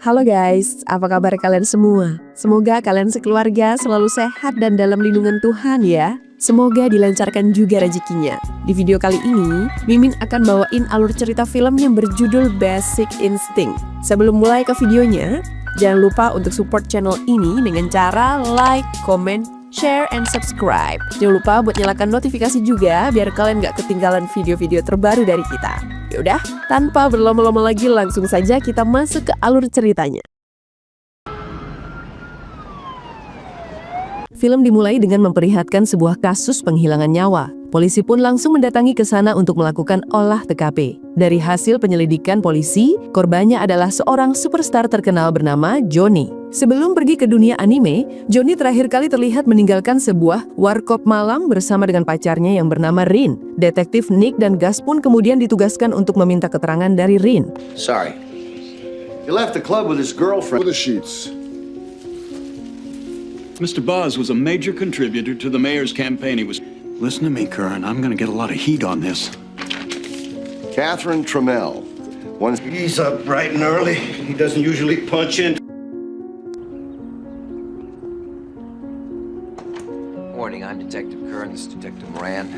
Halo guys, apa kabar kalian semua? Semoga kalian sekeluarga selalu sehat dan dalam lindungan Tuhan ya. Semoga dilancarkan juga rezekinya. Di video kali ini, Mimin akan bawain alur cerita film yang berjudul Basic Instinct. Sebelum mulai ke videonya, jangan lupa untuk support channel ini dengan cara like, comment, share, and subscribe. Jangan lupa buat nyalakan notifikasi juga biar kalian gak ketinggalan video-video terbaru dari kita. Yaudah, tanpa berlama-lama lagi langsung saja kita masuk ke alur ceritanya. Film dimulai dengan memperlihatkan sebuah kasus penghilangan nyawa. Polisi pun langsung mendatangi ke sana untuk melakukan olah TKP. Dari hasil penyelidikan polisi, korbannya adalah seorang superstar terkenal bernama Johnny. Sebelum pergi ke dunia anime, Johnny terakhir kali terlihat meninggalkan sebuah warkop malam bersama dengan pacarnya yang bernama Rin. Detektif Nick dan Gus pun kemudian ditugaskan untuk meminta keterangan dari Rin. Sorry. You left the club with his girlfriend. With the sheets. Mr. Boz was a major contributor to the mayor's campaign. He was... Listen to me, Curran. I'm going to get a lot of heat on this. Catherine Trammell. He's up bright and early. He doesn't usually punch in. Morning, I'm Detective Curran. This is Detective Moran.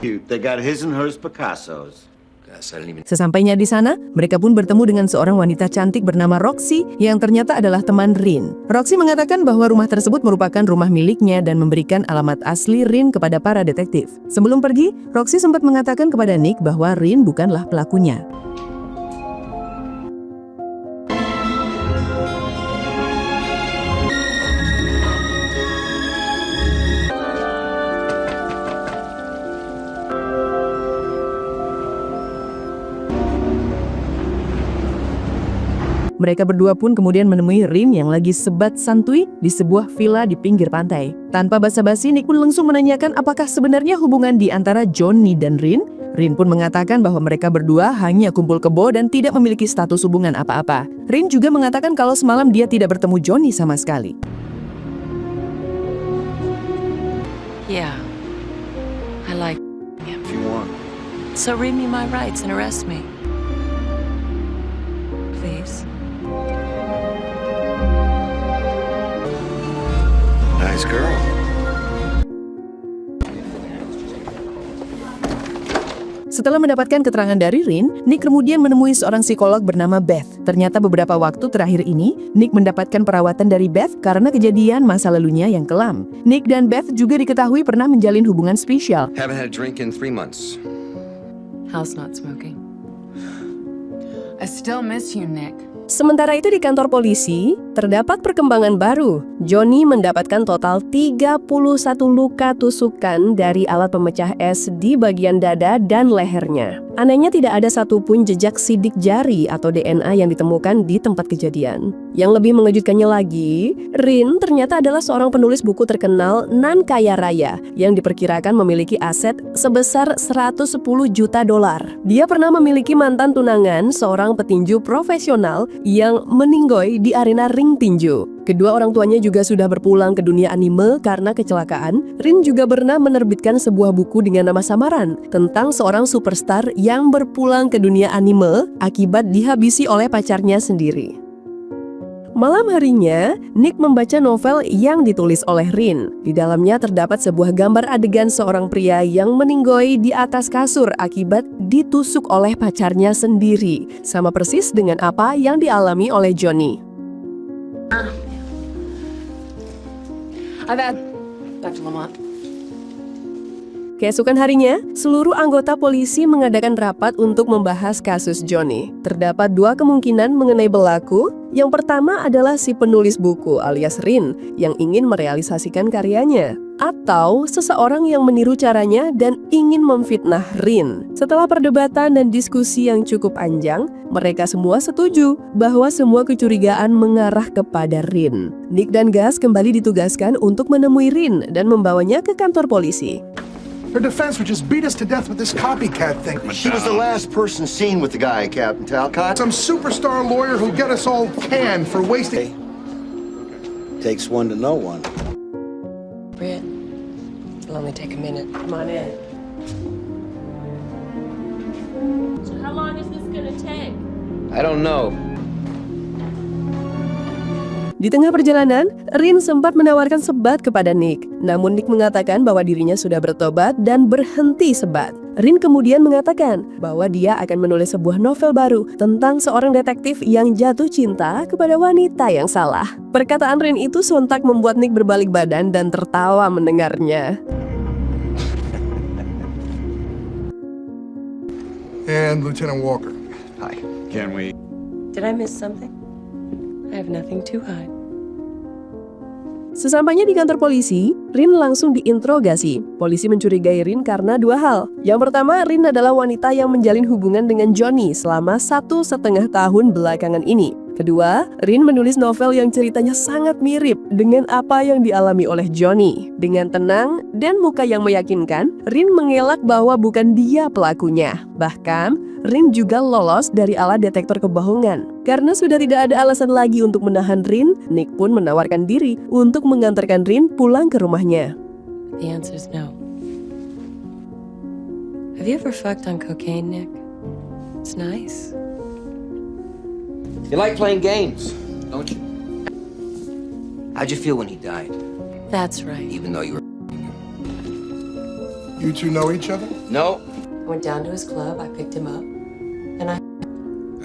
They got his and hers Picassos. Gosh, I didn't even... Sesampainya di sana, mereka pun bertemu dengan seorang wanita cantik bernama Roxy yang ternyata adalah teman Rin. Roxy mengatakan bahwa rumah tersebut merupakan rumah miliknya dan memberikan alamat asli Rin kepada para detektif. Sebelum pergi, Roxy sempat mengatakan kepada Nick bahwa Rin bukanlah pelakunya. Mereka berdua pun kemudian menemui Rin yang lagi sebat santuy di sebuah villa di pinggir pantai. Tanpa basa-basi, Nick pun langsung menanyakan apakah sebenarnya hubungan di antara Johnny dan Rin. Rin pun mengatakan bahwa mereka berdua hanya kumpul kebo dan tidak memiliki status hubungan apa-apa. Rin juga mengatakan kalau semalam dia tidak bertemu Johnny sama sekali. Yeah, I like him. If you want. So read me my rights and arrest me. Please. Nice girl. Setelah mendapatkan keterangan dari Rin, Nick kemudian menemui seorang psikolog bernama Beth. Ternyata beberapa waktu terakhir ini, Nick mendapatkan perawatan dari Beth karena kejadian masa lalunya yang kelam. Nick dan Beth juga diketahui pernah menjalin hubungan spesial. Haven't had a drink in 3 months. How's not smoking? I still miss you, Nick. Sementara itu di kantor polisi, terdapat perkembangan baru. Johnny mendapatkan total 31 luka tusukan dari alat pemecah es di bagian dada dan lehernya. Anehnya tidak ada satupun jejak sidik jari atau DNA yang ditemukan di tempat kejadian. Yang lebih mengejutkannya lagi, Rin ternyata adalah seorang penulis buku terkenal nan kaya raya yang diperkirakan memiliki aset sebesar 110 juta dolar. Dia pernah memiliki mantan tunangan seorang petinju profesional yang meninggoy di arena ring tinju. Kedua orang tuanya juga sudah berpulang ke dunia anime karena kecelakaan. Rin juga pernah menerbitkan sebuah buku dengan nama samaran tentang seorang superstar yang berpulang ke dunia anime akibat dihabisi oleh pacarnya sendiri. Malam harinya, Nick membaca novel yang ditulis oleh Rin. Di dalamnya terdapat sebuah gambar adegan seorang pria yang meninggoy di atas kasur akibat ditusuk oleh pacarnya sendiri. Sama persis dengan apa yang dialami oleh Johnny. I've had Dr. Lamont. Keesokan harinya, seluruh anggota polisi mengadakan rapat untuk membahas kasus Johnny. Terdapat dua kemungkinan mengenai pelaku. Yang pertama adalah si penulis buku alias Rin yang ingin merealisasikan karyanya. Atau seseorang yang meniru caranya dan ingin memfitnah Rin. Setelah perdebatan dan diskusi yang cukup panjang, mereka semua setuju bahwa semua kecurigaan mengarah kepada Rin. Nick dan Gus kembali ditugaskan untuk menemui Rin dan membawanya ke kantor polisi. Her defense would just beat us to death with this copycat thing. She was the last person seen with the guy, Captain Talcott. Some superstar lawyer who'll get us all canned for wasting... Takes one to know one. Britt, it'll only take a minute. Come on in. So how long is this gonna take? I don't know. Di tengah perjalanan, Rin sempat menawarkan sebat kepada Nick. Namun Nick mengatakan bahwa dirinya sudah bertobat dan berhenti sebat. Rin kemudian mengatakan bahwa dia akan menulis sebuah novel baru tentang seorang detektif yang jatuh cinta kepada wanita yang salah. Perkataan Rin itu sontak membuat Nick berbalik badan dan tertawa mendengarnya. And Lieutenant Walker. Hi. Can we? Did I miss something? I have nothing to hide. Sesampainya di kantor polisi, Rin langsung diinterogasi. Polisi mencurigai Rin karena dua hal. Yang pertama, Rin adalah wanita yang menjalin hubungan dengan Johnny selama 1,5 tahun belakangan ini. Kedua, Rin menulis novel yang ceritanya sangat mirip dengan apa yang dialami oleh Johnny. Dengan tenang dan muka yang meyakinkan, Rin mengelak bahwa bukan dia pelakunya. Bahkan, Rin juga lolos dari alat detektor kebohongan. Karena sudah tidak ada alasan lagi untuk menahan Rin, Nick pun menawarkan diri untuk mengantarkan Rin pulang ke rumahnya. The answer is no. Have you ever fucked on cocaine, Nick? It's nice. You like playing games, don't you? How'd you feel when he died? That's right. Even though you were... You two know each other? No. I went down to his club, I picked him up, and I...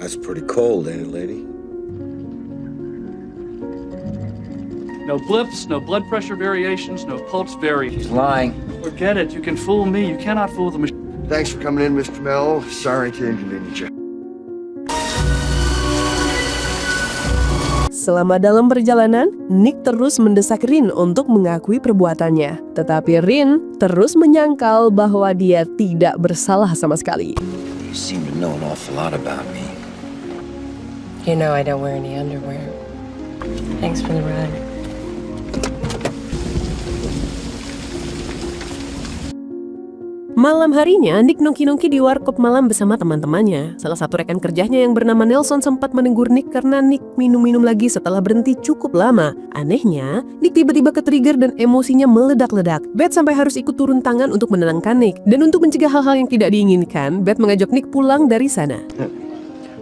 That's pretty cold, ain't it, lady? No blips, no blood pressure variations, no pulse variations. He's lying. Forget it. You can fool me. You cannot fool the machine. Thanks for coming in, Mr. Mel. Sorry to inconvenience you. Selama dalam perjalanan, Nick terus mendesak Rin untuk mengakui perbuatannya. Tetapi Rin terus menyangkal bahwa dia tidak bersalah sama sekali. You seem to know an awful lot about me. You know I don't wear any underwear. Thanks for the ride. Malam harinya, Nick nongki-nongki di warkop malam bersama teman-temannya. Salah satu rekan kerjanya yang bernama Nelson sempat menegur Nick karena Nick minum-minum lagi setelah berhenti cukup lama. Anehnya, Nick tiba-tiba ke-trigger dan emosinya meledak-ledak. Beth sampai harus ikut turun tangan untuk menenangkan Nick. Dan untuk mencegah hal-hal yang tidak diinginkan, Beth mengajak Nick pulang dari sana.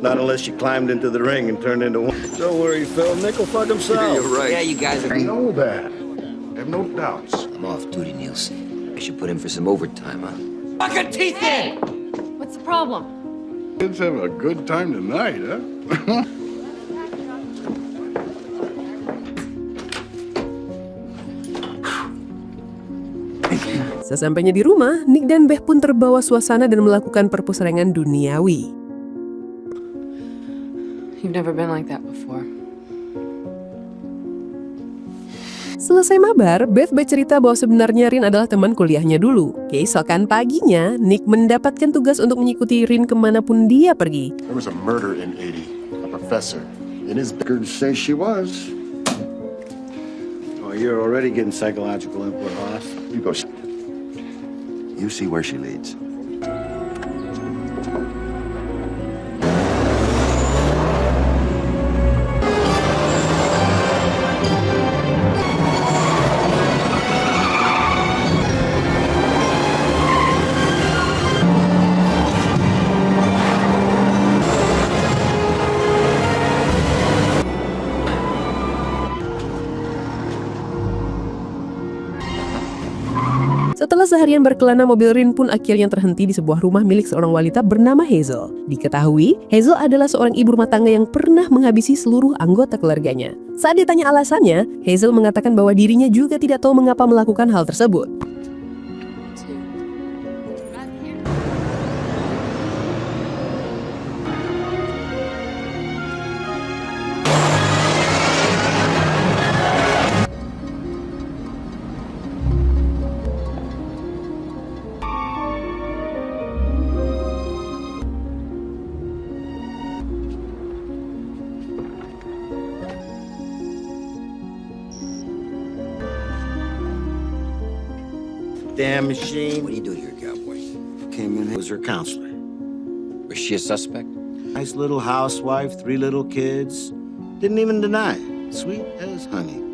Not unless you climbed into the ring and turned into one. Don't worry, Phil. Nick will fuck himself. You're right. Yeah, you guys are... I know that. I have no doubts. I'm off duty, Nielsen. I should put in for some overtime, huh? Fucking teeth in! What's the problem? Kids have a good time tonight, huh? Sesampainya di rumah, Nick dan Beth pun terbawa suasana dan melakukan perpusrengan duniawi. You've never been like that before. Selesai mabar, Beth bercerita bahwa sebenarnya Rin adalah teman kuliahnya dulu. Keesokan paginya, Nick mendapatkan tugas untuk mengikuti Rin kemanapun dia pergi. There was a murder in 80. A professor. In his Good to say she was. Oh, you're already getting psychological input, Hoss. You go. You see where she leads. Setelah seharian berkelana, mobil Rin pun akhirnya terhenti di sebuah rumah milik seorang wanita bernama Hazel. Diketahui, Hazel adalah seorang ibu rumah tangga yang pernah menghabisi seluruh anggota keluarganya. Saat ditanya alasannya, Hazel mengatakan bahwa dirinya juga tidak tahu mengapa melakukan hal tersebut. Damn machine. What do you do to your cowboy? Came in, was her counselor. Was she a suspect? Nice little housewife, 3 little kids. Didn't even deny it. Sweet as honey.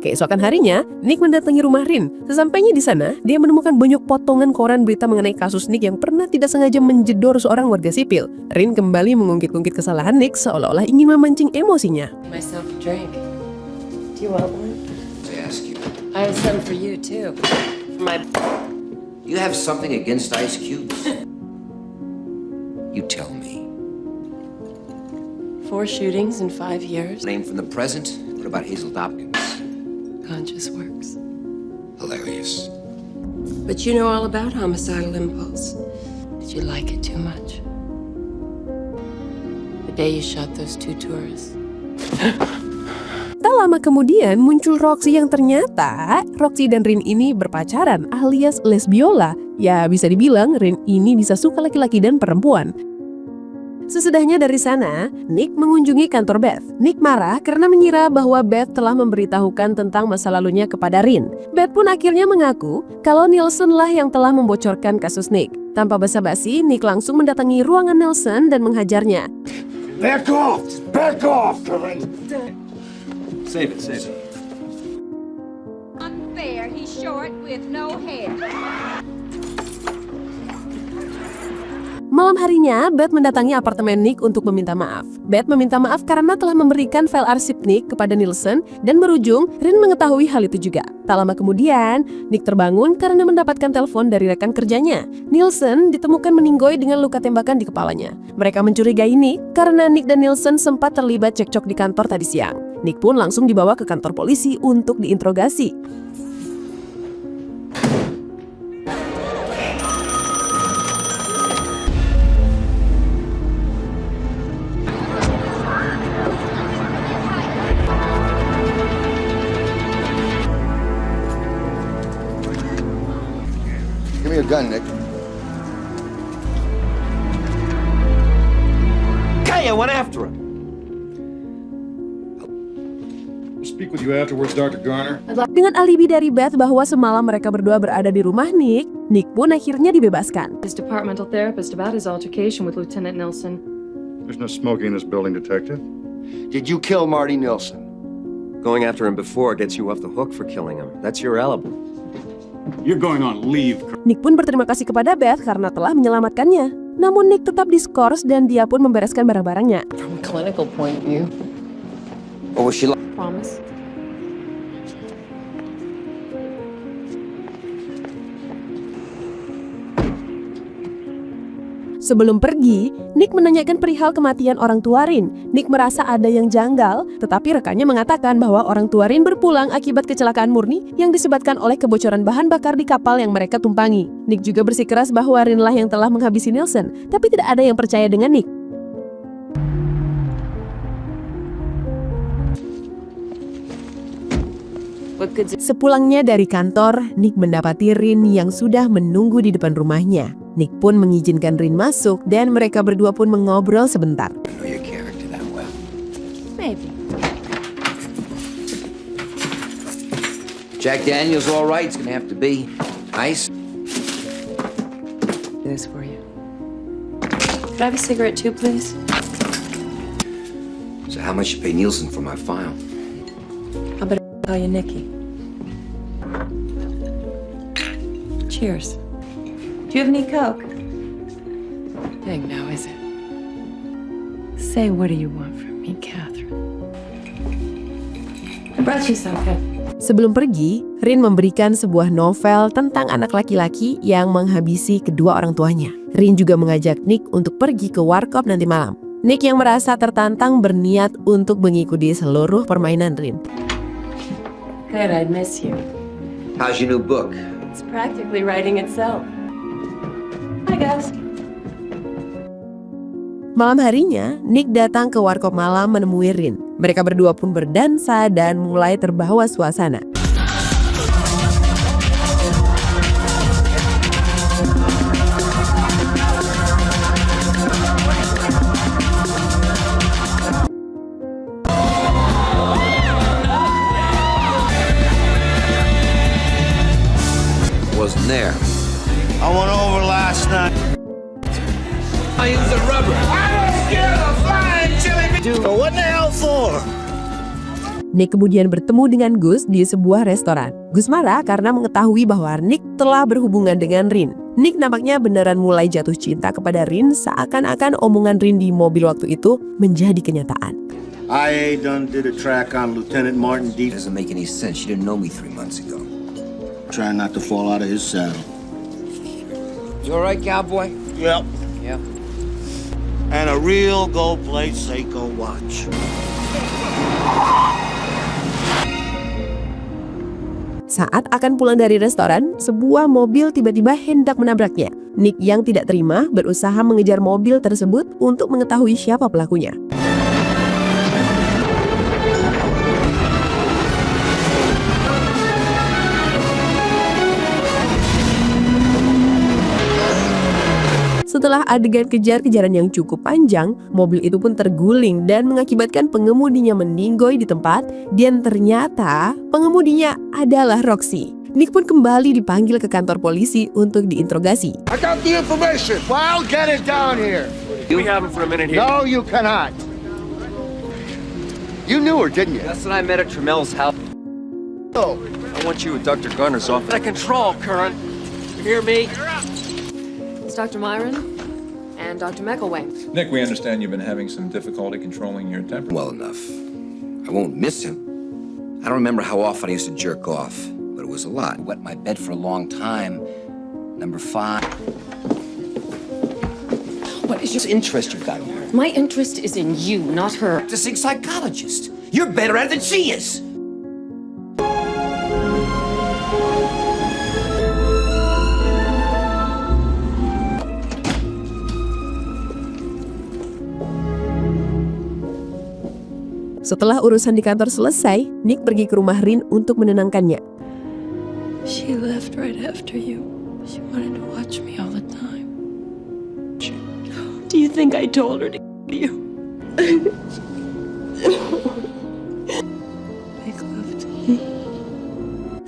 Keesokan harinya, Nick mendatangi rumah Rin. Sesampainya di sana, dia menemukan banyak potongan koran berita mengenai kasus Nick yang pernah tidak sengaja menjedor seorang warga sipil. Rin kembali mengungkit-ungkit kesalahan Nick seolah-olah ingin memancing emosinya. Myself a drink. Do you want one? I ask you. I have some for you too. You have something against ice cubes? You tell me. 4 shootings in 5 years. Name from the present? What about Hazel Dopkins? Conscious works. Hilarious. But you know all about homicidal impulse. Did you like it too much? The day you shot those 2 tourists. Tak lama kemudian muncul Roxy yang ternyata Roxy dan Rin ini berpacaran alias lesbiola. Ya bisa dibilang Rin ini bisa suka laki-laki dan perempuan. Sesudahnya dari sana, Nick mengunjungi kantor Beth. Nick marah karena mengira bahwa Beth telah memberitahukan tentang masa lalunya kepada Rin. Beth pun akhirnya mengaku kalau Nielsen lah yang telah membocorkan kasus Nick. Tanpa basa-basi, Nick langsung mendatangi ruangan Nielsen dan menghajarnya. Back off! Back off! Save it. Unfair, he's short with no hair. Malam harinya, Beth mendatangi apartemen Nick untuk meminta maaf. Beth meminta maaf karena telah memberikan file arsip Nick kepada Nielsen dan berujung Rin mengetahui hal itu juga. Tak lama kemudian, Nick terbangun karena mendapatkan telepon dari rekan kerjanya. Nielsen ditemukan meninggoy dengan luka tembakan di kepalanya. Mereka mencurigai Nick karena Nick dan Nielsen sempat terlibat cekcok di kantor tadi siang. Nick pun langsung dibawa ke kantor polisi untuk diinterogasi. Give me your gun, Nick. Hey, I went after him. I'll speak with you afterwards, Dr. Garner. Dengan alibi dari Beth bahwa semalam mereka berdua berada di rumah Nick, Nick pun akhirnya dibebaskan. His departmental therapist about his altercation with Lieutenant Nilsson. There's no smoking in this building, Detective. Did you kill Marty Nilsson? Going after him before gets you off the hook for killing him. That's your alibi. You're going on leave. Nick pun berterima kasih kepada Beth karena telah menyelamatkannya. Namun Nick tetap diskors dan dia pun membereskan barang-barangnya. From a clinical point of view. What was she like? Promise? Sebelum pergi, Nick menanyakan perihal kematian orang tua Rin. Nick merasa ada yang janggal, tetapi rekannya mengatakan bahwa orang tua Rin berpulang akibat kecelakaan murni yang disebabkan oleh kebocoran bahan bakar di kapal yang mereka tumpangi. Nick juga bersikeras bahwa Rin lah yang telah menghabisi Nielsen, tapi tidak ada yang percaya dengan Nick. Sepulangnya dari kantor, Nick mendapati Rin yang sudah menunggu di depan rumahnya. Nick pun mengizinkan Rin masuk dan mereka berdua pun mengobrol sebentar. I know your character that well. Maybe. Jack Daniels, all right. It's gonna have to be ice. Do this for you. Could I have a cigarette too, please? So how much you pay Nielsen for my file? How about I call you Nikki? Cheers. Do you have any Coke? Big now, is it? Say, what do you want from me, Catherine? I brought you something. Sebelum pergi, Rin memberikan sebuah novel tentang anak laki-laki yang menghabisi kedua orang tuanya. Rin juga mengajak Nick untuk pergi ke warkop nanti malam. Nick yang merasa tertantang berniat untuk mengikuti seluruh permainan Rin. Good, I'd miss you. How's your new book? It's practically writing itself. Hi, guys. Malam harinya, Nick datang ke warkop malam menemui Rin. Mereka berdua pun berdansa dan mulai terbawa suasana. Wasn't there. I went over last night. I use the rubber. I was scared of flying, Jimmy. So what the hell for? Nick kemudian bertemu dengan Gus di sebuah restoran. Gus marah karena mengetahui bahwa Nick telah berhubungan dengan Rin. Nick nampaknya beneran mulai jatuh cinta kepada Rin, seakan-akan omongan Rin di mobil waktu itu menjadi kenyataan. IA done did a track on Lieutenant Martin D. Doesn't make any sense. You didn't know me 3 months ago. Trying not to fall out of his saddle. You all right, cowboy? Yep. Yeah. And a real gold plate Seiko watch. Saat akan pulang dari restoran, sebuah mobil tiba-tiba hendak menabraknya. Nick yang tidak terima berusaha mengejar mobil tersebut untuk mengetahui siapa pelakunya. Setelah adegan kejar-kejaran yang cukup panjang, mobil itu pun terguling dan mengakibatkan pengemudinya meninggoy di tempat, dan ternyata pengemudinya adalah Roxy. Nick pun kembali dipanggil ke kantor polisi untuk diinterogasi. I got the information. Well, get it down here. We have him for a minute here. No, you cannot. You knew her, didn't you? That's when I met at Tramel's house. Oh. I want you at Dr. Gunner's office. Out of control, Curran. You hear me? It's Dr. Myron and Dr. McElwain. Nick, we understand you've been having some difficulty controlling your temper. Well enough. I won't miss him. I don't remember how often I used to jerk off, but it was a lot. I wet my bed for a long time. Number 5. What is your interest you've got in her? My interest is in you, not her. Practicing psychologist. You're better at it than she is. Setelah urusan di kantor selesai, Nick pergi ke rumah Rin untuk menenangkannya. She left right after you. She wanted to watch me all the time. Do you think I told her to you? Make love to me.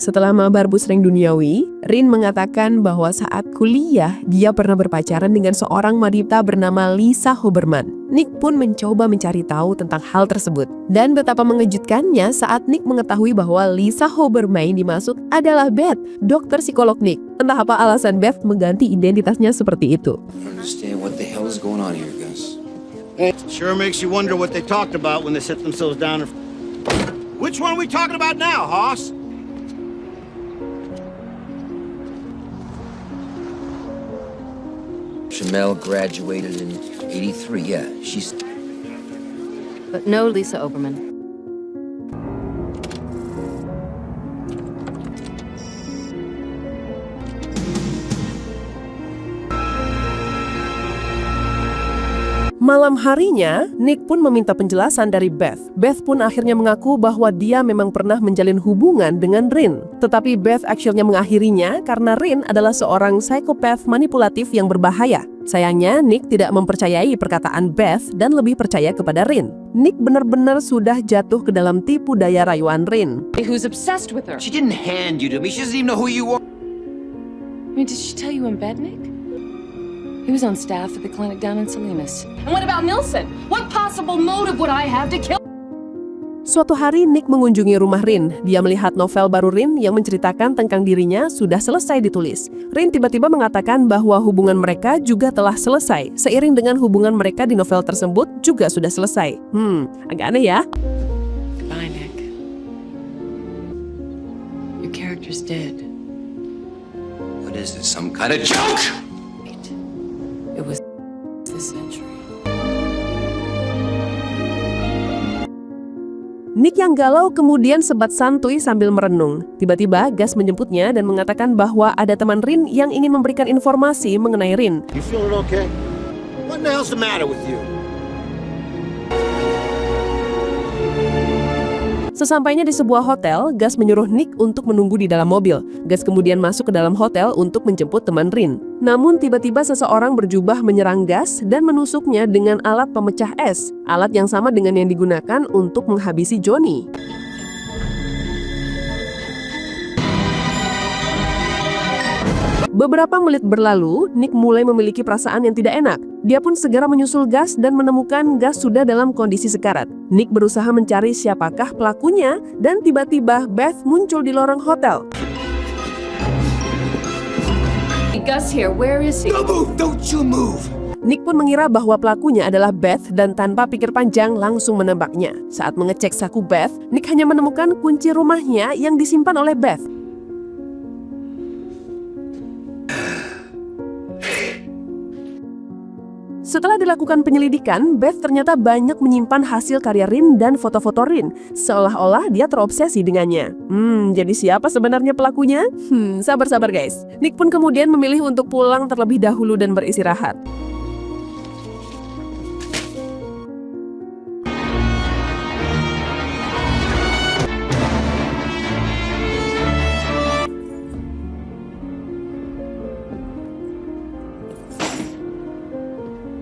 Setelah mabar busreng duniawi, Rin mengatakan bahwa saat kuliah dia pernah berpacaran dengan seorang wanita bernama Lisa Hoberman. Nick pun mencoba mencari tahu tentang hal tersebut. Dan betapa mengejutkannya saat Nick mengetahui bahwa Lisa Hoberman dimaksud adalah Beth, dokter psikolog Nick. Entah apa alasan Beth mengganti identitasnya seperti itu. I don't understand what the hell is going on here, Gus. It sure makes you wonder what they talked about when they set themselves down. Which one are we talking about now, Hoss? Jamel graduated in 83, yeah. She's... But no Lisa Oberman. Malam harinya, Nick pun meminta penjelasan dari Beth. Beth pun akhirnya mengaku bahwa dia memang pernah menjalin hubungan dengan Rin. Tetapi Beth akhirnya mengakhirinya karena Rin adalah seorang psikopat manipulatif yang berbahaya. Sayangnya, Nick tidak mempercayai perkataan Beth dan lebih percaya kepada Rin. Nick benar-benar sudah jatuh ke dalam tipu daya rayuan Rin. Who's obsessed with her? She didn't hand you to me. She doesn't even know who you are. I mean, did she tell you in bed, Nick? He was on staff at the clinic down in Salinas. And what about Nilsson? What possible motive would I have to kill? Suatu hari Nick mengunjungi rumah Rin. Dia melihat novel baru Rin yang menceritakan tentang dirinya sudah selesai ditulis. Rin tiba-tiba mengatakan bahwa hubungan mereka juga telah selesai. Seiring dengan hubungan mereka di novel tersebut juga sudah selesai. Agak aneh ya? Bye, Nick. Your character's dead. What is this, some kind of joke? It was this century. Nick yang galau kemudian sebat santuy sambil merenung. Tiba-tiba Gus menjemputnya dan mengatakan bahwa ada teman Rin yang ingin memberikan informasi mengenai Rin. You feeling okay? What the hell's the matter with you? Sesampainya di sebuah hotel, Gus menyuruh Nick untuk menunggu di dalam mobil. Gus kemudian masuk ke dalam hotel untuk menjemput teman Rin. Namun tiba-tiba seseorang berjubah menyerang Gus dan menusuknya dengan alat pemecah es, alat yang sama dengan yang digunakan untuk menghabisi Johnny. Beberapa menit berlalu, Nick mulai memiliki perasaan yang tidak enak. Dia pun segera menyusul gas dan menemukan gas sudah dalam kondisi sekarat. Nick berusaha mencari siapakah pelakunya dan tiba-tiba Beth muncul di lorong hotel. Gus here, where is he? Don't move! Don't you move! Nick pun mengira bahwa pelakunya adalah Beth dan tanpa pikir panjang langsung menembaknya. Saat mengecek saku Beth, Nick hanya menemukan kunci rumahnya yang disimpan oleh Beth. Setelah dilakukan penyelidikan, Beth ternyata banyak menyimpan hasil karya Rin dan foto-foto Rin, seolah-olah dia terobsesi dengannya. Jadi siapa sebenarnya pelakunya? Sabar-sabar guys. Nick pun kemudian memilih untuk pulang terlebih dahulu dan beristirahat.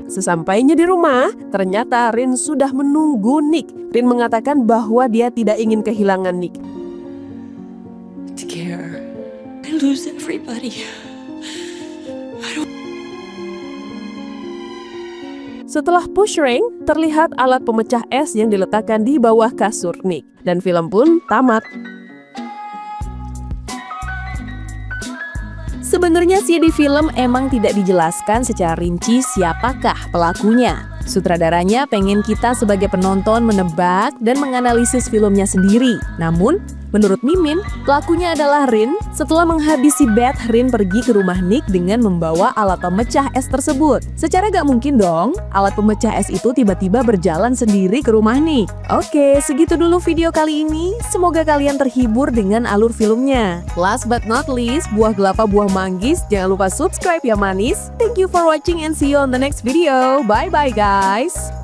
Sesampainya di rumah, ternyata Rin sudah menunggu Nick. Rin mengatakan bahwa dia tidak ingin kehilangan Nick. Care. I lose everybody. Setelah push ring, terlihat alat pemecah es yang diletakkan di bawah kasur Nick. Dan film pun tamat. Sebenarnya sih di film emang tidak dijelaskan secara rinci siapakah pelakunya. Sutradaranya pengen kita sebagai penonton menebak dan menganalisis filmnya sendiri. Namun, menurut Mimin, pelakunya adalah Rin. Setelah menghabisi Beth, Rin pergi ke rumah Nick dengan membawa alat pemecah es tersebut. Secara gak mungkin dong, alat pemecah es itu tiba-tiba berjalan sendiri ke rumah Nick. Oke, segitu dulu video kali ini. Semoga kalian terhibur dengan alur filmnya. Last but not least, buah gelapa buah manggis. Jangan lupa subscribe ya manis. Thank you for watching and see you on the next video. Bye-bye guys.